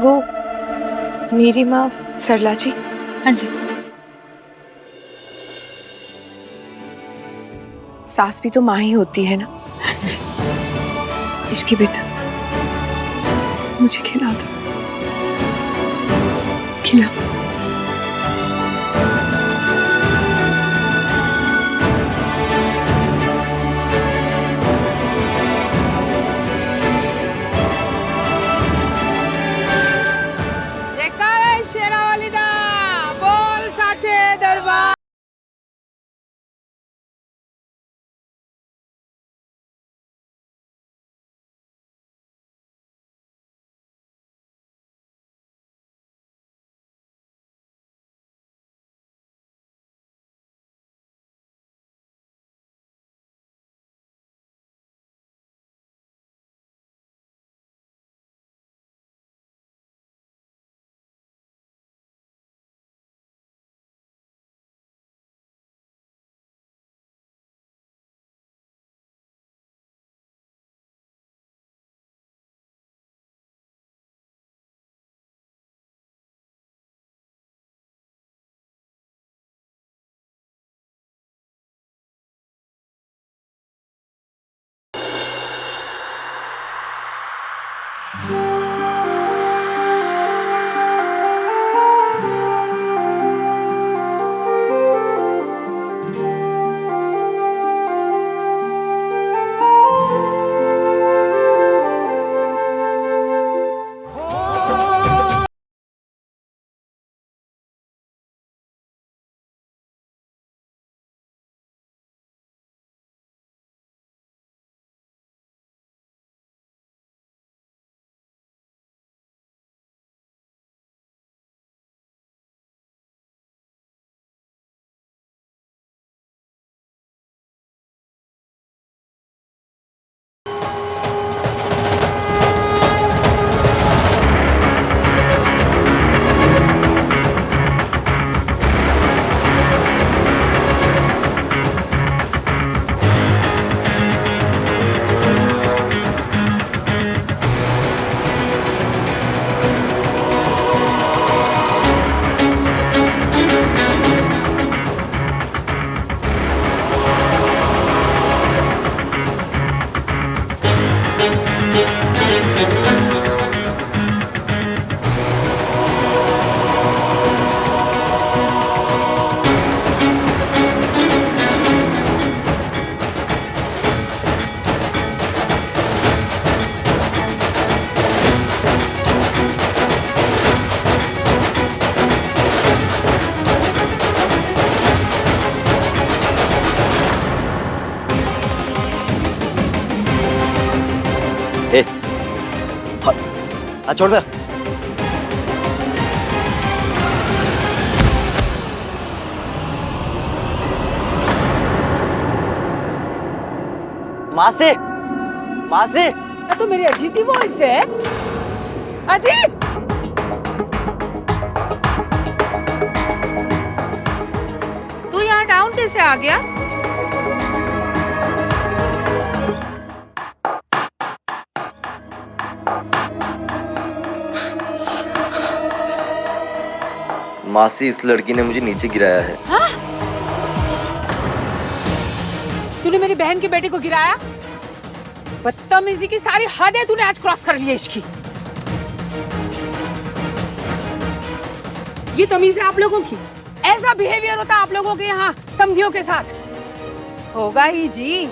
वो मेरी माँ सरला जी। हाँ जी। सास भी तो माँ ही होती है ना। इश्की बेटा, मुझे खिला दो, खिला। शेरावाली दा बोल साचे दरबार। छोड़ दे। मासी, मासी, तो मेरी अजीत ही वॉइस है। अजीत, तू यहाँ डाउन कैसे आ गया? मासी, इस लड़की ने मुझे नीचे गिराया है। हाँ? तूने मेरी बहन के बेटे को गिराया? बदतमीजी की सारी हदें तूने आज क्रॉस कर ली है इसकी। ये तमीज है आप लोगों की? ऐसा बिहेवियर होता है आप लोगों के यहाँ समधियों के साथ? होगा ही जी।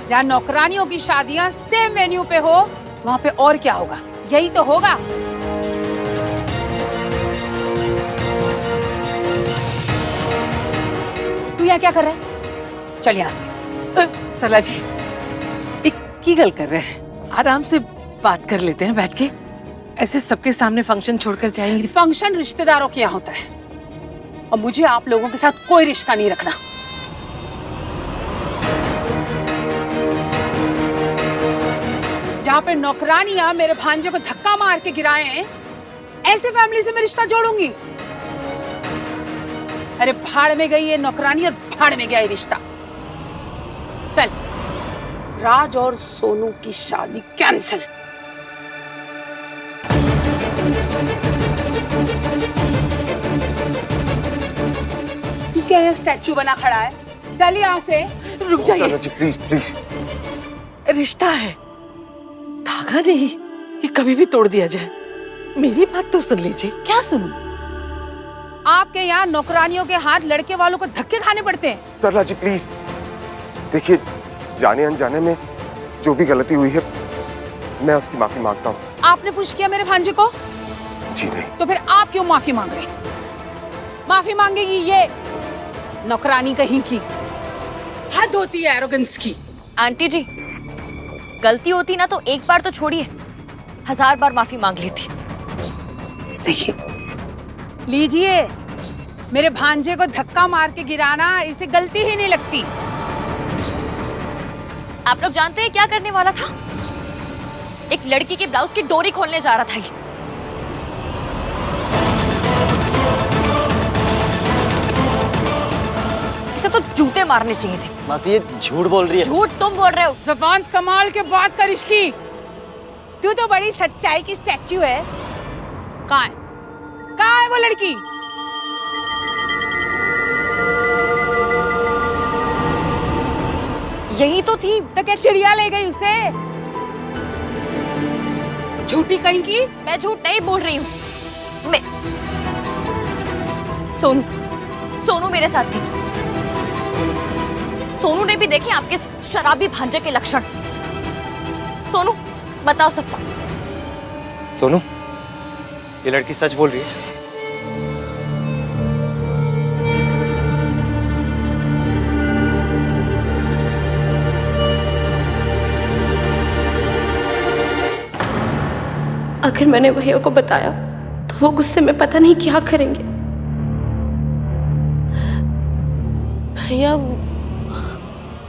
जहाँ नौकरानियों की शादियां सेम वेन्यू पे हो, वहाँ पे और क्या होगा? यही तो होगा। तू यहाँ क्या कर रहा है? चल यहाँ से। सरला जी, एक की गल कर रहे हैं, आराम से बात कर लेते हैं बैठ के। ऐसे सबके सामने फंक्शन छोड़कर जाएंगी? फंक्शन रिश्तेदारों के यहाँ होता है और मुझे आप लोगों के साथ कोई रिश्ता नहीं रखना। जहाँ पे नौकरानियां मेरे भांजे को धक्का मार के गिराए हैं, ऐसे फैमिली से मैं रिश्ता जोड़ूंगी? अरे भाड़ में गई ये नौकरानी और भाड़ में गया ये रिश्ता। चल, राज और सोनू की शादी कैंसिल। क्या ये स्टैचू बना खड़ा है? चल यहाँ से। रुक जाइए, सरला जी प्लीज प्लीज। रिश्ता है, धागा नहीं ये कभी भी तोड़ दिया जाए। मेरी बात तो सुन लीजिए। क्या सुनूं? आपके यहाँ नौकरानियों के हाथ लड़के वालों को धक्के खाने पड़ते हैं। सरला जी प्लीज देखिए, जाने अनजाने में जो भी गलती हुई है मैं उसकी माफी मांगता हूँ। आपने पुश किया मेरे भांजे को? जी नहीं। तो फिर आप क्यों माफी मांग रहे? माफी मांगेगी ये नौकरानी कहीं की। हद होती है एरोगेंस की। आंटी जी, गलती होती ना तो एक बार तो छोड़िए, 1000 बार माफी मांग लेती। देखिए, लीजिए, मेरे भांजे को धक्का मार के गिराना इसे गलती ही नहीं लगती। आप लोग जानते हैं क्या करने वाला था? एक लड़की के ब्लाउज की डोरी खोलने जा रहा था ये। इसे तो जूते मारने चाहिए थे। मासी ये झूठ बोल रही है। झूठ तुम बोल रहे हो। ज़बान संभाल के बात कर इसकी। तू तो बड़ी सच्चाई की स्टैच्यू है। कहाँ है? कहाँ है वो लड़की? यही तो थी। तो क्या चिड़िया ले गई उसे? झूठी कहीं की। मैं झूठ नहीं बोल रही हूँ। मैं सोनू मेरे साथ थी। सोनू ने भी देखे आपके शराबी भांजे के लक्षण। सोनू, बताओ सबको। सोनू, ये लड़की सच बोल रही है? अगर मैंने भैया को बताया तो वो गुस्से में पता नहीं क्या करेंगे। भैया,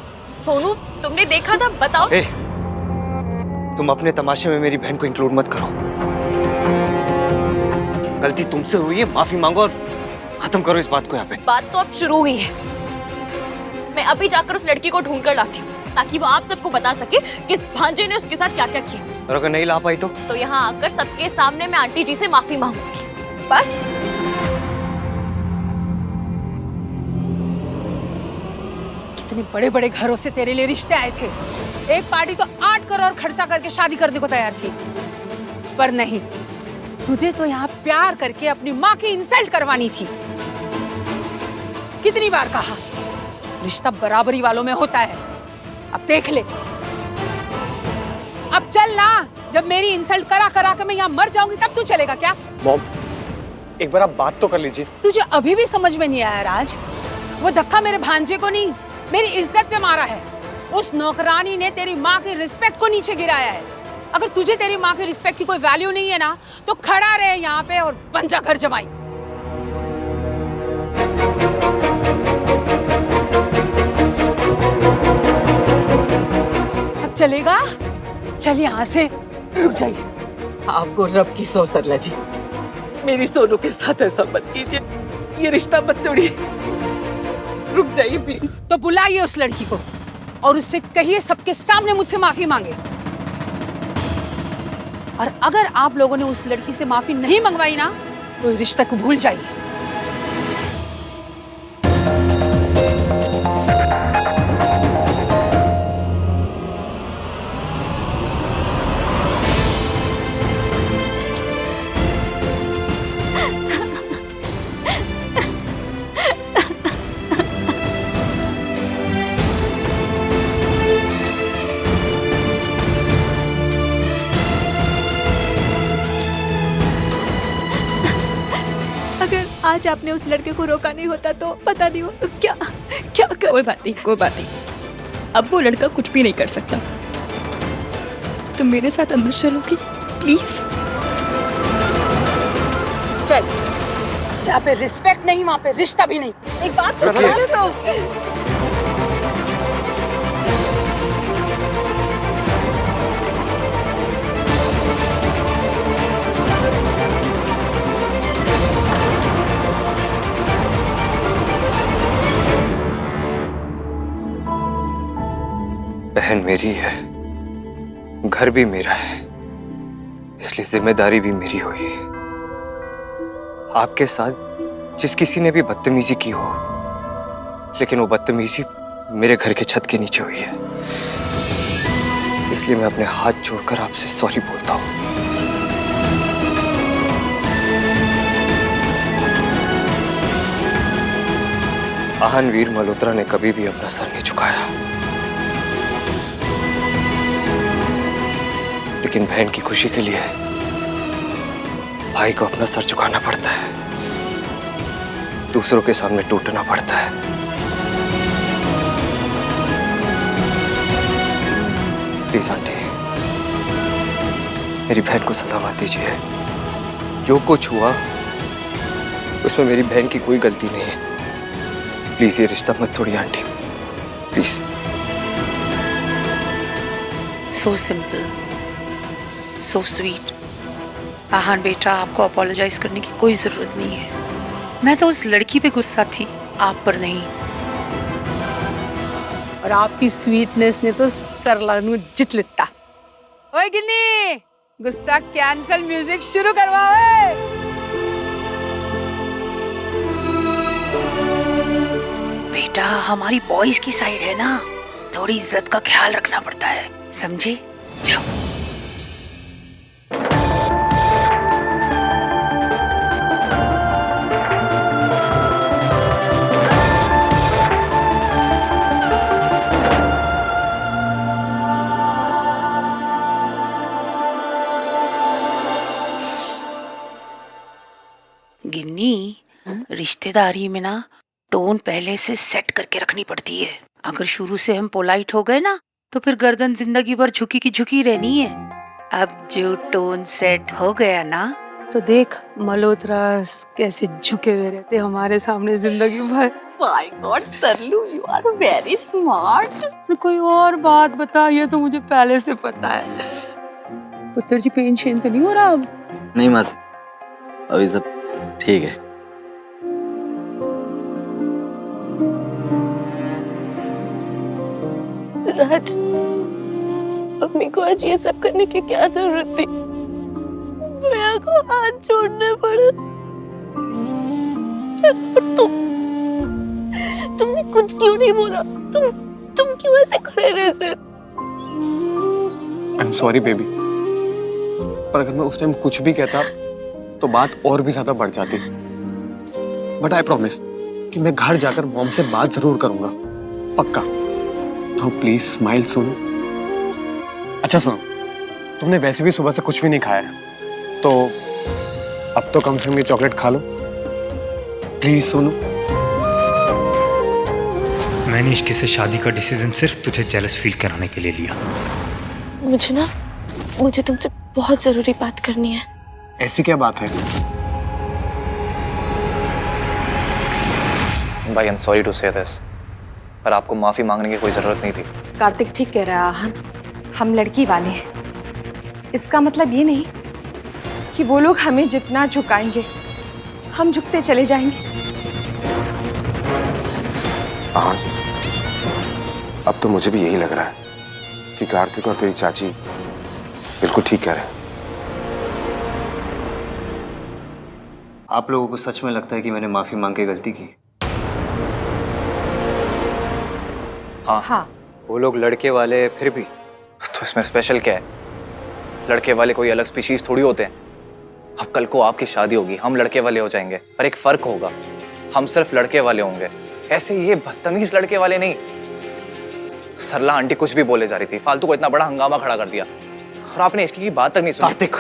सोनू, तुमने देखा था? बताओ। ए, तुम अपने तमाशे में मेरी बहन को इंक्लूड मत करो। गलती तुमसे हुई है, माफी मांगो और खत्म करो इस बात को यहाँ पे। बात तो अब शुरू हुई है। मैं अभी जाकर उस लड़की को ढूंढ कर लाती हूँ ताकि वो आप सबको बता सके कि इस भांजे ने उसके साथ क्या क्या किया। और अगर नहीं ला पाई तो यहाँ आकर सबके सामने मैं आंटी जी से माफी मांगूंगी। बस। कितने बड़े बड़े घरों से तेरे लिए रिश्ते आए थे। एक पार्टी तो 8 करोड़ खर्चा करके शादी करने को तैयार थी, पर नहीं, तुझे तो यहाँ प्यार करके अपनी माँ की इंसल्ट करवानी थी। कितनी बार कहा, रिश्ता बराबरी वालों में होता है। अब देख ले। अब चल ना, जब मेरी इंसल्ट करा करा के मैं यहाँ मर जाऊंगी तब तू चलेगा क्या? मॉम, एक बार आप बात तो कर लीजिए। तुझे अभी भी समझ में नहीं आया राज? वो धक्का मेरे भांजे को नहीं, मेरी इज्जत पे मारा है। उस नौकरानी ने तेरी माँ की रिस्पेक्ट को नीचे गिराया है। अगर तुझे तेरी माँ की रिस्पेक्ट की कोई वैल्यू नहीं है ना, तो खड़ा रहे यहाँ पे और बन जा घर जमाई। अब चलेगा? चल यहाँ से। रुक जाइए, आपको रब की सौ सरला जी, मेरी सोनू के साथ ऐसा मत कीजिए। ये रिश्ता मत तोड़िए। रुक जाइए प्लीज। तो बुलाइए उस लड़की को और उससे कहिए सबके सामने मुझसे माफी मांगे। और अगर आप लोगों ने उस लड़की से माफी नहीं मंगवाई ना, तो रिश्ते को भूल जाइए। अगर आज आपने उस लड़के को रोका नहीं होता तो पता नहीं हो तो क्या क्या कर। कोई बात नहीं। अब वो लड़का कुछ भी नहीं कर सकता। तुम मेरे साथ अंदर चलोगी प्लीज? चल, जहाँ पे रिस्पेक्ट नहीं वहाँ पे रिश्ता भी नहीं। एक बात तो बोलो तो। बहन मेरी है, घर भी मेरा है, इसलिए जिम्मेदारी भी मेरी हुई है। आपके साथ जिस किसी ने भी बदतमीजी की हो, लेकिन वो बदतमीजी मेरे घर के छत के नीचे हुई है, इसलिए मैं अपने हाथ जोड़कर आपसे सॉरी बोलता हूँ। आहन वीर मल्होत्रा ने कभी भी अपना सर नहीं झुकाया, लेकिन बहन की खुशी के लिए भाई को अपना सर झुकाना पड़ता है, दूसरों के सामने टूटना पड़ता है। प्लीज आंटी, मेरी बहन को सजा मत दीजिए। जो कुछ हुआ उसमें मेरी बहन की कोई गलती नहीं है। प्लीज ये रिश्ता मत तोड़िए aunty, please. So simple, so sweet. Aahan बेटा, आपको अपोलोजाइज करने की कोई जरूरत नहीं है। मैं तो उस लड़की पे गुस्सा थी, आप पर नहीं। और आपकी स्वीटनेस ने तो सरला नु जित लिता। ओए गिन्नी, गुस्सा कैंसल, म्यूजिक शुरू करवाओ। बेटा, हमारी बॉयज की साइड है ना, थोड़ी इज्जत का ख्याल रखना पड़ता है, समझे? जाओ। गिन्नी, रिश्तेदारी में ना टोन पहले से सेट करके रखनी पड़ती है। अगर शुरू से हम पोलाइट हो गए ना, तो फिर गर्दन जिंदगी भर झुकी की झुकी रहनी है। अब जो टोन सेट हो गया ना, तो देख मल्होत्रा कैसे झुके हुए रहते हमारे सामने जिंदगी भर। My God Saralu, you are very smart. कोई और बात बता, ये तो मुझे पहले से पता है। पुत्र जी, पेन शेन तो नहीं हो रहा अब? नहीं मासी, अभी सब ठीक है। राज, अम्मी को आज ये सब करने की क्या जरूरत थी? भैया को हाथ जोड़ने पड़े। तुमने कुछ क्यों नहीं बोला? तुम क्यों ऐसे खड़े रहे से? आई एम सॉरी बेबी, पर अगर मैं उस टाइम कुछ भी कहता तो बात और भी ज्यादा बढ़ जाती। बट आई प्रॉमिस कि मैं घर जाकर मॉम से बात जरूर करूंगा, पक्का। तो प्लीज स्माइल सुनो। अच्छा सुनो, तुमने वैसे भी सुबह से कुछ भी नहीं खाया, तो अब तो कम से कम ये चॉकलेट खा लो प्लीज। सोनू, मैंने इश्क से शादी का डिसीजन सिर्फ तुझे जेलस फील कराने के लिए लिया। मुझे तुमसे बहुत जरूरी बात करनी है। ऐसी क्या बात है? भाई, आई एम सॉरी टू से दिस, पर आपको माफी मांगने की कोई जरूरत नहीं थी। कार्तिक ठीक कह रहा है, हम लड़की वाले हैं। इसका मतलब ये नहीं कि वो लोग हमें जितना झुकाएंगे हम झुकते चले जाएंगे। हाँ, अब तो मुझे भी यही लग रहा है कि कार्तिक और तेरी चाची बिल्कुल ठीक कह रहे हैं। आप लोगों को सच में लगता है कि मैंने माफी मांग के गलती की? हाँ। वो लोग लड़के वाले फिर भी। तो इसमें स्पेशल क्या है? लड़के वाले कोई अलग स्पीशीज थोड़ी होते हैं। अब कल को आपकी शादी होगी, हम लड़के वाले हो जाएंगे, पर एक फर्क होगा, हम सिर्फ लड़के वाले होंगे। ऐसे ये बदतमीज लड़के वाले नहीं। सरला आंटी कुछ भी बोले जा रही थी, फालतू को इतना बड़ा हंगामा खड़ा कर दिया, और आपने इसकी की बात तक नहीं सुनी। कार्तिक,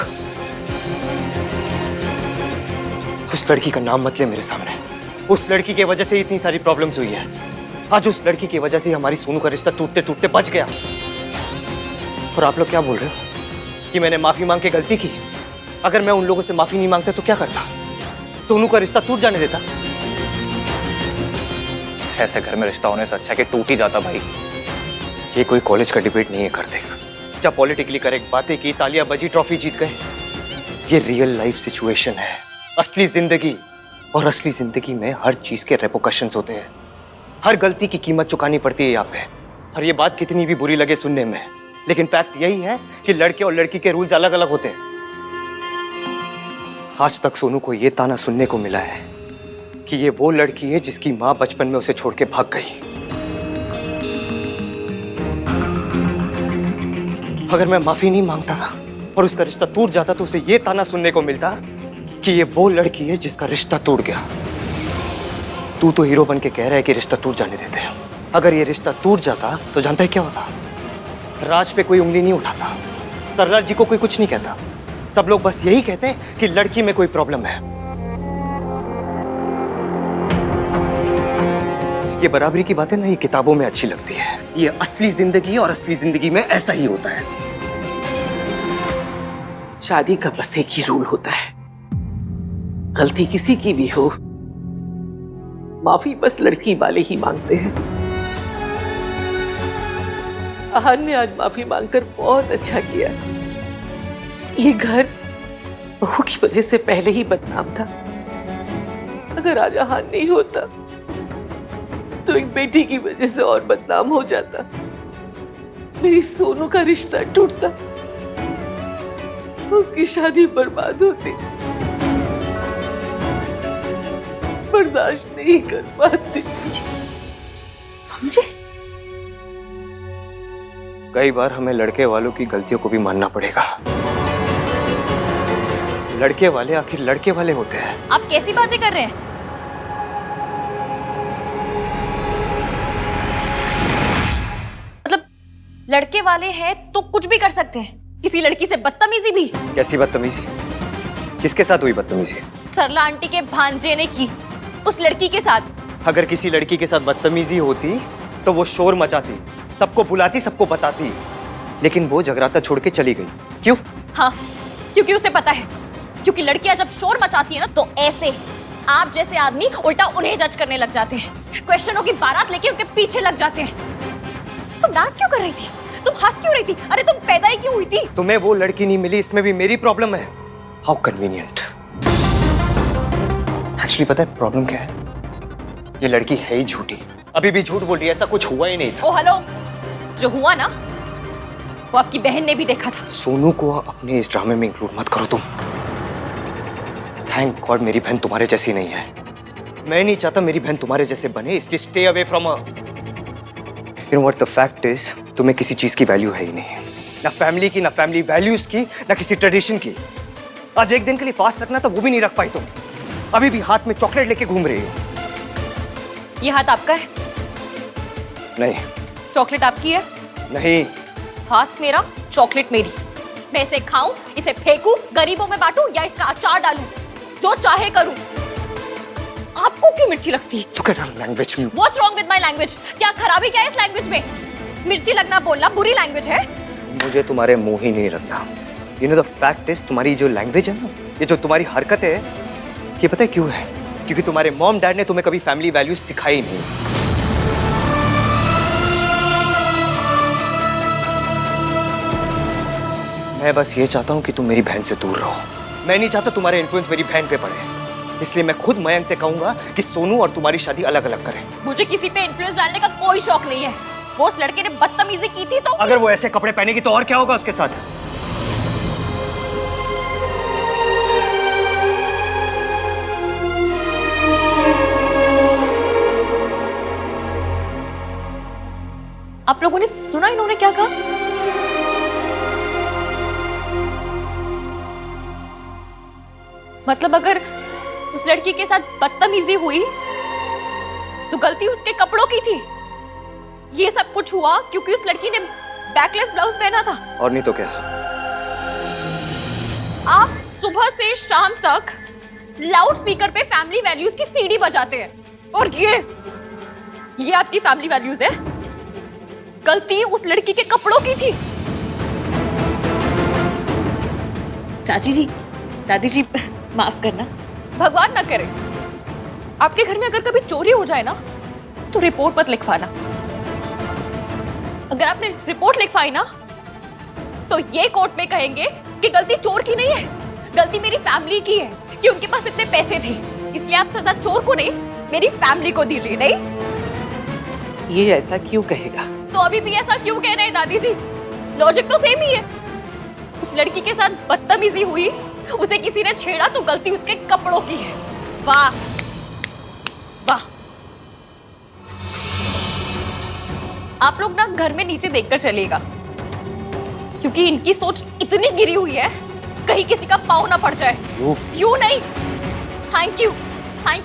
उस लड़की का नाम मत ले मेरे सामने। उस लड़की की वजह से इतनी सारी प्रॉब्लम्स हुई है। आज उस लड़की की वजह से हमारी सोनू का रिश्ता टूटते टूटते बच गया। और आप लोग क्या बोल रहे हो कि मैंने माफी मांग के गलती की? अगर मैं उन लोगों से माफी नहीं मांगता तो क्या करता? सोनू का रिश्ता टूट जाने देता? ऐसे घर में रिश्ता होने से अच्छा है कि टूट ही जाता भाई। ये कोई कॉलेज का डिबेट नहीं है कार्तिक। जब पॉलिटिकली करेक्ट बातें की, तालियां बजी, ट्रॉफी जीत गए। ये रियल लाइफ सिचुएशन है, असली जिंदगी। और असली जिंदगी में हर चीज के रेपोकशंस होते हैं। हर गलती की कीमत चुकानी पड़ती है यहाँ पे। और ये बात कितनी भी बुरी लगे सुनने में, लेकिन फैक्ट यही है कि लड़के और लड़की के रूल्स अलग अलग होते हैं। आज तक सोनू को ये ताना सुनने को मिला है कि ये वो लड़की है जिसकी माँ बचपन में उसे छोड़ के भाग गई। अगर मैं माफी नहीं मांगता और उसका रिश्ता टूट जाता तो उसे ये ताना सुनने को मिलता कि ये वो लड़की है जिसका रिश्ता टूट गया। तू तो हीरो बन के कह रहा है कि रिश्ता टूट जाने देते हैं। अगर ये रिश्ता टूट जाता तो जानता है क्या होता? राज पे कोई उंगली नहीं उठाता, सरला जी को कोई कुछ नहीं कहता। सब लोग बस यही कहते हैं कि लड़की में कोई प्रॉब्लम है। ये बराबरी की बातें ना ये किताबों में अच्छी लगती है, ये असली जिंदगी और असली जिंदगी में ऐसा ही होता है। शादी का बस एक ही रूल होता है, गलती किसी की भी हो, माफी बस लड़की वाले ही मांगते हैं। आहान ने आज माफी मांगकर बहुत अच्छा किया। ये घर बहू की वजह से पहले ही बदनाम था। अगर आज आहान नहीं होता तो एक बेटी की वजह से और बदनाम हो जाता। मेरी सोनू का रिश्ता टूटता, उसकी शादी बर्बाद होती। बर्दाश्त नहीं कर पाती। मुझे कई बार हमें लड़के वालों की गलतियों को भी मानना पड़ेगा। लड़के वाले आखिर लड़के वाले होते हैं। आप कैसी बातें कर रहे हैं? मतलब लड़के वाले हैं तो कुछ भी कर सकते हैं, किसी लड़की से बदतमीजी भी। कैसी बदतमीजी? किसके साथ हुई बदतमीजी? सरला आंटी के भांजे ने की, उस लड़की के साथ। अगर किसी लड़की के साथ बदतमीजी होती तो वो शोर मचाती, सबको बुलाती, सबको बताती, लेकिन वो जगराता छोड़ के चली गई। क्यों? हाँ, क्योंकि उसे पता है, क्योंकि लड़कियां जब शोर मचाती है ना तो ऐसे आप जैसे आदमी उल्टा उन्हें जज करने लग जाते हैं, क्वेश्चनों की बारात लेके उनके पीछे लग जाते हैं। तुम डांस क्यों कर रही थी? तुम हंस क्यों रही थी? अरे तुम पैदा ही क्यों हुई थी? तुम्हें वो लड़की नहीं मिली, इसमें भी मेरी प्रॉब्लम है। How convenient. एक्चुअली पता है प्रॉब्लम क्या है? ये लड़की है ही झूठी, अभी भी झूठ बोल रही है, ऐसा कुछ हुआ ही नहीं था। ओ हेलो, जो हुआ ना वो आपकी बहन ने भी देखा था। सोनू को अपने इस ड्रामे में इंक्लूड मत करो तुम। थैंक गॉड मेरी बहन तुम्हारे जैसी नहीं है। मैं नहीं चाहता मेरी बहन तुम्हारे जैसे बने, इसलिए stay away from her. You know what the fact is, तुम्हें किसी चीज की वैल्यू है ही नहीं, ना फैमिली की, ना फैमिली वैल्यूज की, ना किसी ट्रेडिशन की। आज एक दिन के लिए फास्ट रखना था, वो भी नहीं रख पाई तुम। अभी भी हाथ में चॉकलेट लेके घूम रही हो। ये हाथ आपका है? नहीं। चॉकलेट आपकी है? नहीं। हाथ मेरा, चॉकलेट मेरी। मैं इसे खाऊं, इसे फेंकूं, गरीबों में बांटूं या इसका अचार डालूं, जो चाहे करूं। आपको क्यों मिर्ची लगती है? Look at her language. What's wrong with my language? क्या खराबी क्या है इस लैंग्वेज में? मिर्ची लगना बोलना बुरी लैंग्वेज है? मुझे तुम्हारे मुंह ही नहीं लगना। You know the fact is, तुम्हारी जो लैंग्वेज है ना, ये जो तुम्हारी हरकत है, ये पता है क्यों है? क्योंकि तुम्हारे मॉम डैड ने तुम्हें कभी फैमिली वैल्यूज सिखाई नहीं। मैं बस ये चाहता हूँ कि तुम मेरी बहन से दूर रहो। मैं नहीं चाहता तुम्हारे इन्फ्लुएंस मेरी बहन पे पड़े, इसलिए मैं खुद मयंक से कहूंगा कि सोनू और तुम्हारी शादी अलग अलग करें। मुझे किसी पे इन्फ्लुएंस डालने का कोई शौक नहीं है। वो उस लड़के ने बदतमीजी की थी तो अगर वो ऐसे कपड़े पहनेगी तो और क्या होगा उसके साथ? आप लोगों ने सुना इन्होंने क्या कहा? मतलब अगर उस लड़की के साथ बदतमीजी हुई तो गलती उसके कपड़ों की थी। ये सब कुछ हुआ क्योंकि उस लड़की ने बैकलेस ब्लाउज पहना था। और नहीं तो क्या? आप सुबह से शाम तक लाउड स्पीकर पे फैमिली वैल्यूज की सीडी बजाते हैं और ये आपकी फैमिली वैल्यूज है। गलती उस लड़की के कपड़ों की थी। चाची जी, दादी जी, माफ करना। भगवान ना करे आपके घर में अगर कभी चोरी हो जाए ना तो रिपोर्ट मत लिखवाना। अगर आपने रिपोर्ट लिखवाई ना तो ये कोर्ट में कहेंगे कि गलती चोर की नहीं है, गलती मेरी फैमिली की है कि उनके पास इतने पैसे थे। इसलिए आप सजा चोर को नहीं, मेरी फैमिली को दीजिए। नहीं, ये ऐसा क्यों कहेगा? तो अभी भी ऐसा क्यों कह रहे हैं दादी जी? लॉजिक तो सेम ही है। उस लड़की के साथ बदतमीजी हुई, उसे किसी ने छेड़ा तो गलती उसके कपड़ों की है। वाह, आप लोग ना घर में नीचे देखकर चलिएगा, क्योंकि इनकी सोच इतनी गिरी हुई है कहीं किसी का पाँव ना पड़ जाए। यू नहीं, थैंक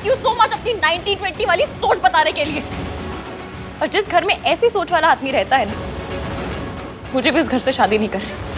यू सो मच अपनी 1920 वाली सोच बताने के लिए। और जिस घर में ऐसी सोच वाला आदमी रहता है ना, मुझे भी उस घर से शादी नहीं करनी।